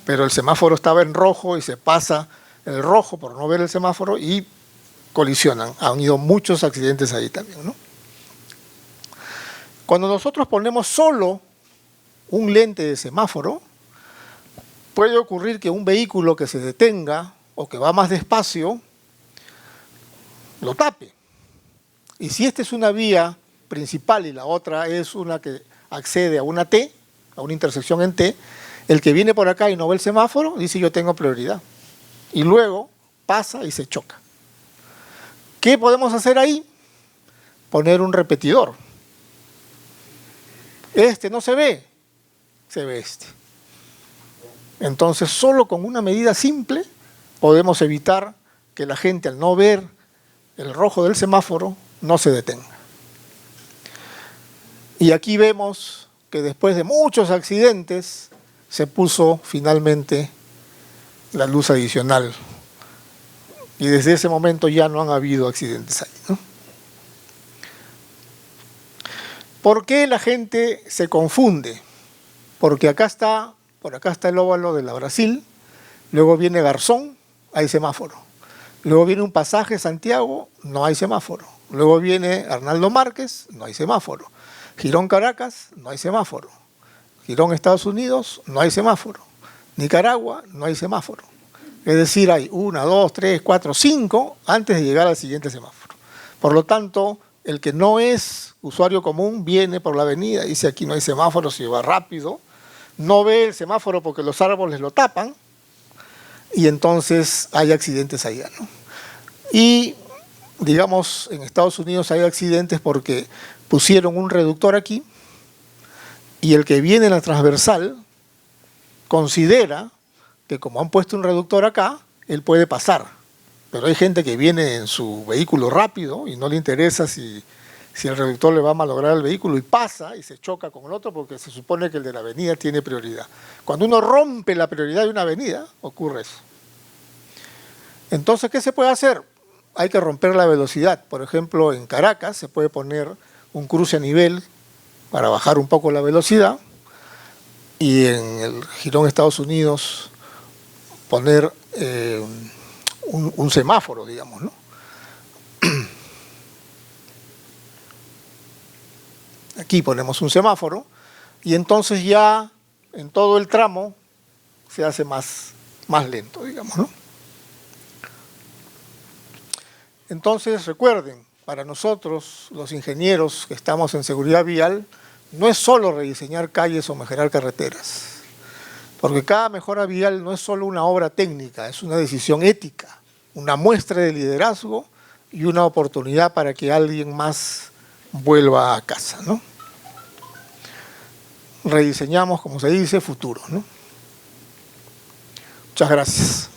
Pero el semáforo estaba en rojo y se pasa el rojo por no ver el semáforo y colisionan. Han habido muchos accidentes ahí también, ¿no? Cuando nosotros ponemos solo un lente de semáforo, puede ocurrir que un vehículo que se detenga o que va más despacio lo tape. Y si esta es una vía principal y la otra es una que accede a una T, a una intersección en T, el que viene por acá y no ve el semáforo dice yo tengo prioridad. Y luego pasa y se choca. ¿Qué podemos hacer ahí? Poner un repetidor. Este no se ve este. Entonces, solo con una medida simple podemos evitar que la gente, al no ver el rojo del semáforo, no se detenga. Y aquí vemos que después de muchos accidentes se puso finalmente la luz adicional. Y desde ese momento ya no han habido accidentes ahí, ¿no? ¿Por qué la gente se confunde? Porque por acá está el óvalo de la Brasil, luego viene Garzón, hay semáforo. Luego viene un pasaje Santiago, no hay semáforo. Luego viene Arnaldo Márquez, no hay semáforo. Girón Caracas, no hay semáforo. Girón Estados Unidos, no hay semáforo. Nicaragua, no hay semáforo. Es decir, hay 1, 2, 3, 4, 5 antes de llegar al siguiente semáforo. Por lo tanto, el que no es usuario común viene por la avenida, dice aquí no hay semáforo, se va rápido, no ve el semáforo porque los árboles lo tapan, y entonces hay accidentes allá, ¿no? Y, digamos, en Estados Unidos hay accidentes porque pusieron un reductor aquí y el que viene en la transversal considera que como han puesto un reductor acá, él puede pasar. Pero hay gente que viene en su vehículo rápido y no le interesa si el reductor le va a malograr el vehículo y pasa y se choca con el otro porque se supone que el de la avenida tiene prioridad. Cuando uno rompe la prioridad de una avenida, ocurre eso. Entonces, ¿qué se puede hacer? Hay que romper la velocidad. Por ejemplo, en Caracas se puede poner un cruce a nivel para bajar un poco la velocidad y en el jirón Estados Unidos poner un semáforo, digamos, ¿no? Aquí ponemos un semáforo y entonces ya en todo el tramo se hace más lento, digamos, ¿no? Entonces recuerden, para nosotros los ingenieros que estamos en seguridad vial, no es solo rediseñar calles o mejorar carreteras, porque cada mejora vial no es solo una obra técnica, es una decisión ética, una muestra de liderazgo y una oportunidad para que alguien más vuelva a casa, ¿no? Rediseñamos, como se dice, futuro, ¿no? Muchas gracias.